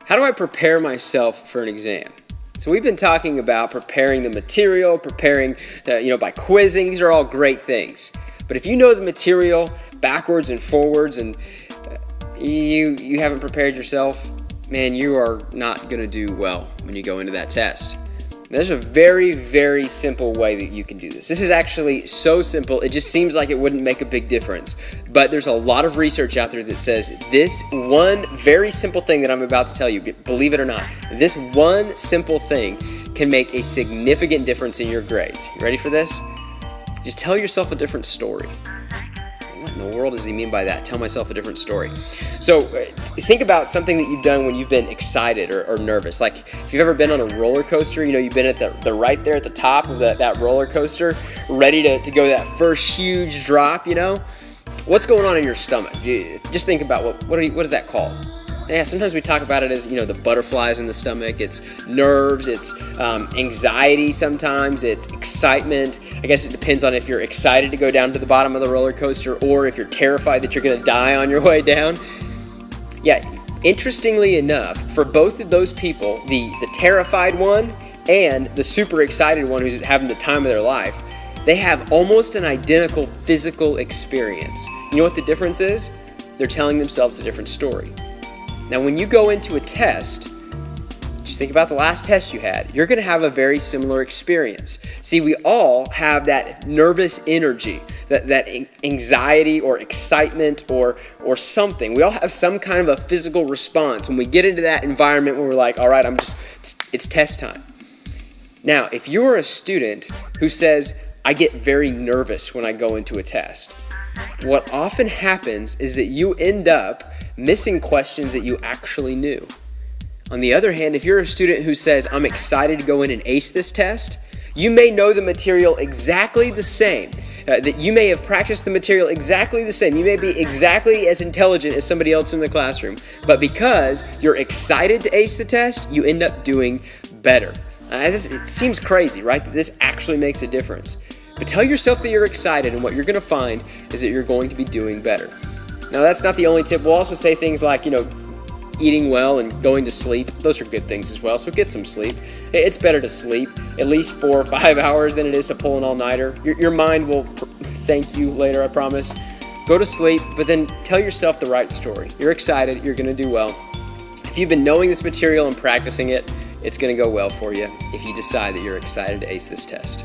How do I prepare myself for an exam? So we've been talking about preparing the material, preparing by quizzing. These are all great things. But if you know the material backwards and forwards and you haven't prepared yourself, man, you are not going to do well when you go into that test. There's a very, very simple way that you can do this. This is actually so simple, it just seems like it wouldn't make a big difference. But there's a lot of research out there that says this one very simple thing that I'm about to tell you, believe it or not, this one simple thing can make a significant difference in your grades. You ready for this? Just tell yourself a different story. What in the world does he mean by that? Tell myself a different story. So think about something that you've done when you've been excited or nervous. Like if you've ever been on a roller coaster, you've been at the right there at the top of that roller coaster, ready to go that first huge drop, What's going on in your stomach? Just think about what is that called? Yeah, sometimes we talk about it as, the butterflies in the stomach. It's nerves, it's anxiety sometimes, it's excitement. I guess it depends on if you're excited to go down to the bottom of the roller coaster or if you're terrified that you're going to die on your way down. Yeah, interestingly enough, for both of those people, the terrified one and the super excited one who's having the time of their life, they have almost an identical physical experience. You know what the difference is? They're telling themselves a different story. Now, when you go into a test, just think about the last test you had. You're going to have a very similar experience. See, we all have that nervous energy, that anxiety or excitement or something. We all have some kind of a physical response when we get into that environment where we're like, all right, it's test time. Now, if you're a student who says, I get very nervous when I go into a test, what often happens is that you end up missing questions that you actually knew. On the other hand, if you're a student who says, I'm excited to go in and ace this test, you may know the material exactly the same. That you may have practiced the material exactly the same. You may be exactly as intelligent as somebody else in the classroom. But because you're excited to ace the test, you end up doing better. It seems crazy, right? That this actually makes a difference. But tell yourself that you're excited, and what you're going to find is that you're going to be doing better. Now, that's not the only tip. We'll also say things like, eating well and going to sleep. Those are good things as well, so get some sleep. It's better to sleep at least 4 or 5 hours than it is to pull an all-nighter. Your mind will thank you later, I promise. Go to sleep, but then tell yourself the right story. You're excited. You're going to do well. If you've been knowing this material and practicing it, it's going to go well for you if you decide that you're excited to ace this test.